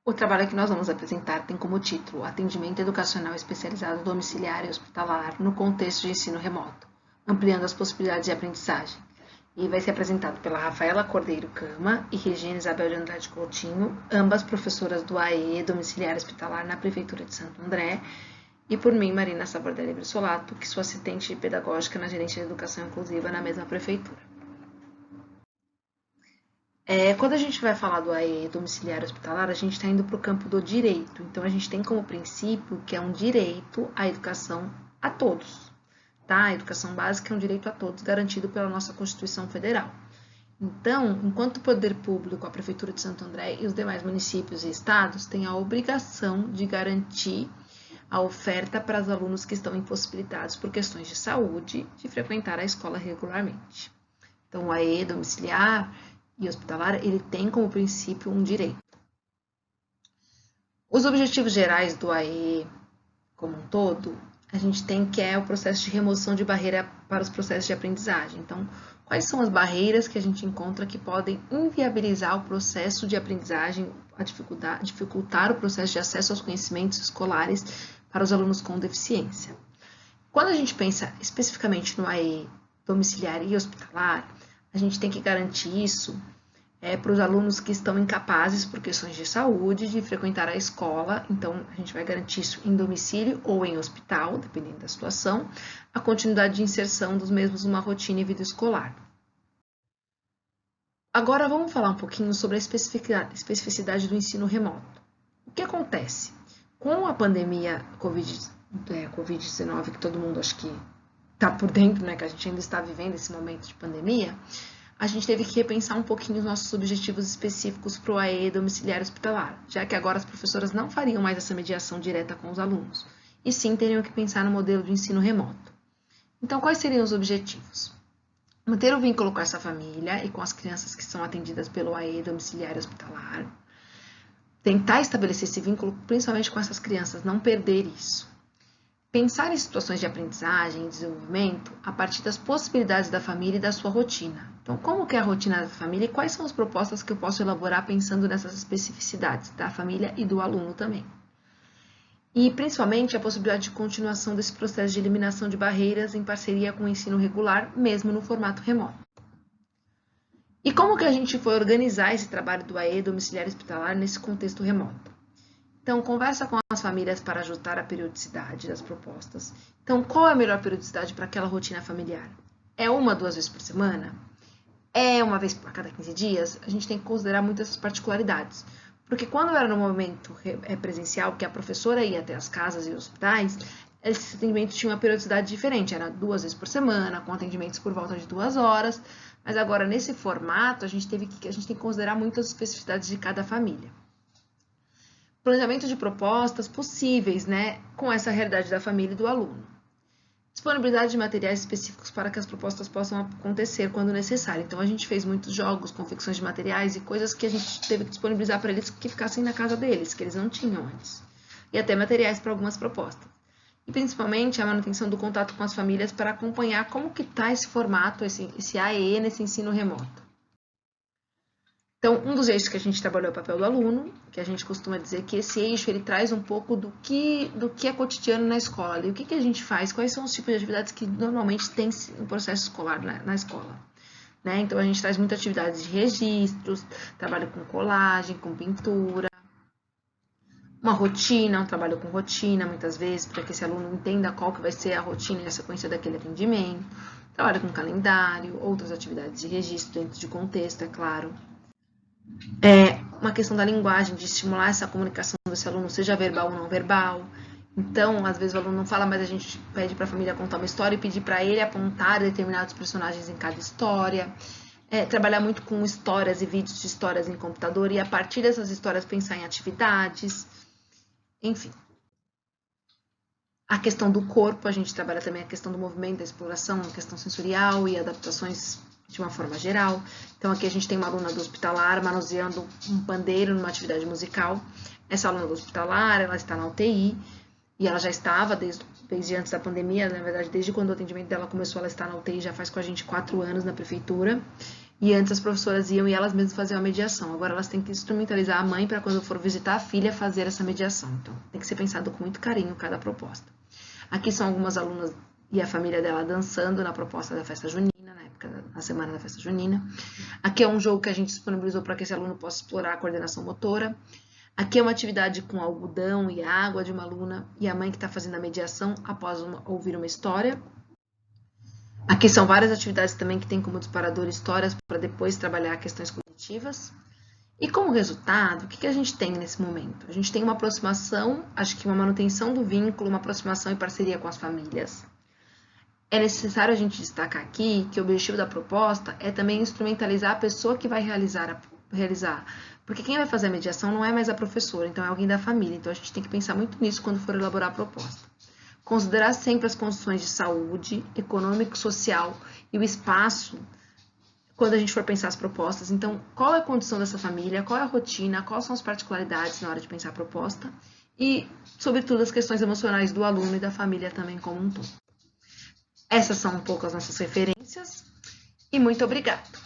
O trabalho que nós vamos apresentar tem como título Atendimento Educacional Especializado Domiciliar e Hospitalar no Contexto de Ensino Remoto, ampliando as possibilidades de aprendizagem. E vai ser apresentado pela Rafaela Cordeiro Cama e Regina Isabel de Andrade Coutinho, ambas professoras do AE Domiciliar Hospitalar na Prefeitura de Santo André, e por mim, Marina Sabordelli Brissolato, que sou assistente pedagógica na Gerência de Educação Inclusiva na mesma prefeitura. Quando a gente vai falar do AE domiciliar hospitalar, a gente está indo para o campo do direito. Então, a gente tem como princípio que é um direito à educação a todos. Tá? A educação básica é um direito a todos garantido pela nossa Constituição Federal. Então, enquanto o poder público, a Prefeitura de Santo André e os demais municípios e estados têm a obrigação de garantir a oferta para os alunos que estão impossibilitados por questões de saúde de frequentar a escola regularmente. Então, o AE domiciliar e hospitalar, ele tem como princípio um direito. Os objetivos gerais do AE como um todo, a gente tem que é o processo de remoção de barreira para os processos de aprendizagem. Então, quais são as barreiras que a gente encontra que podem inviabilizar o processo de aprendizagem, dificultar o processo de acesso aos conhecimentos escolares para os alunos com deficiência? Quando a gente pensa especificamente no AE domiciliar e hospitalar, a gente tem que garantir isso para os alunos que estão incapazes por questões de saúde de frequentar a escola. Então, a gente vai garantir isso em domicílio ou em hospital, dependendo da situação, a continuidade de inserção dos mesmos numa rotina e vida escolar. Agora, vamos falar um pouquinho sobre a especificidade do ensino remoto. O que acontece? Com a pandemia Covid-19, que todo mundo acho que está por dentro, né, que a gente ainda está vivendo esse momento de pandemia, a gente teve que repensar um pouquinho os nossos objetivos específicos para o AE domiciliar hospitalar, já que agora as professoras não fariam mais essa mediação direta com os alunos, e sim teriam que pensar no modelo de ensino remoto. Então, quais seriam os objetivos? Manter o vínculo com essa família e com as crianças que são atendidas pelo AE domiciliar hospitalar. Tentar estabelecer esse vínculo, principalmente com essas crianças, não perder isso. Pensar em situações de aprendizagem e desenvolvimento a partir das possibilidades da família e da sua rotina. Então, como que é a rotina da família e quais são as propostas que eu posso elaborar pensando nessas especificidades da família e do aluno também. E, principalmente, a possibilidade de continuação desse processo de eliminação de barreiras em parceria com o ensino regular, mesmo no formato remoto. E como que a gente foi organizar esse trabalho do AE domiciliar hospitalar nesse contexto remoto? Então, conversa com as famílias para ajustar a periodicidade das propostas. Então, qual é a melhor periodicidade para aquela rotina familiar? É 1, 2 vezes por semana? É uma vez a cada 15 dias? A gente tem que considerar muitas essas particularidades. Porque quando era no momento presencial, que a professora ia até as casas e hospitais, esse atendimento tinha uma periodicidade diferente. Era 2 vezes por semana, com atendimentos por volta de 2 horas. Mas agora, nesse formato, a gente tem que considerar muitas especificidades de cada família. Planejamento de propostas possíveis, né, com essa realidade da família e do aluno. Disponibilidade de materiais específicos para que as propostas possam acontecer quando necessário. Então, a gente fez muitos jogos, confecções de materiais e coisas que a gente teve que disponibilizar para eles que ficassem na casa deles, que eles não tinham antes. E até materiais para algumas propostas. E, principalmente, a manutenção do contato com as famílias para acompanhar como que está esse formato, esse AE nesse ensino remoto. Então, um dos eixos que a gente trabalhou é o papel do aluno, que a gente costuma dizer que esse eixo ele traz um pouco do que é cotidiano na escola, e o que a gente faz, quais são os tipos de atividades que normalmente tem no processo escolar na escola. Né? Então, a gente traz muitas atividades de registros, trabalho com colagem, com pintura, uma rotina, um trabalho com rotina, muitas vezes, para que esse aluno entenda qual que vai ser a rotina e a sequência daquele atendimento, trabalho com calendário, outras atividades de registro dentro de contexto, é claro. Uma questão da linguagem, de estimular essa comunicação desse aluno, seja verbal ou não verbal. Então, às vezes o aluno não fala, mas a gente pede para a família contar uma história e pedir para ele apontar determinados personagens em cada história. Trabalhar muito com histórias e vídeos de histórias em computador e, a partir dessas histórias, pensar em atividades. Enfim. A questão do corpo, a gente trabalha também a questão do movimento, da exploração, a questão sensorial e adaptações de uma forma geral. Então, aqui a gente tem uma aluna do hospitalar manuseando um pandeiro numa atividade musical. Essa aluna do hospitalar, ela está na UTI e ela já estava desde antes da pandemia, na verdade, desde quando o atendimento dela começou, ela está na UTI, já faz com a gente 4 anos na prefeitura. E antes as professoras iam e elas mesmas faziam a mediação. Agora elas têm que instrumentalizar a mãe para quando for visitar a filha fazer essa mediação. Então tem que ser pensado com muito carinho cada proposta. Aqui são algumas alunas e a família dela dançando na proposta da festa junina, na semana da festa junina. Aqui é um jogo que a gente disponibilizou para que esse aluno possa explorar a coordenação motora. Aqui é uma atividade com algodão e água de uma aluna e a mãe que está fazendo a mediação após ouvir uma história. Aqui são várias atividades também que tem como disparador histórias para depois trabalhar questões cognitivas. E como resultado, o que a gente tem nesse momento? A gente tem uma aproximação, acho que uma manutenção do vínculo, uma aproximação em parceria com as famílias. É necessário a gente destacar aqui que o objetivo da proposta é também instrumentalizar a pessoa que vai realizar, porque quem vai fazer a mediação não é mais a professora, então é alguém da família, então a gente tem que pensar muito nisso quando for elaborar a proposta. Considerar sempre as condições de saúde, econômico, social e o espaço quando a gente for pensar as propostas. Então, qual é a condição dessa família, qual é a rotina, quais são as particularidades na hora de pensar a proposta e, sobretudo, as questões emocionais do aluno e da família também como um todo. Essas são um pouco as nossas referências e muito obrigado!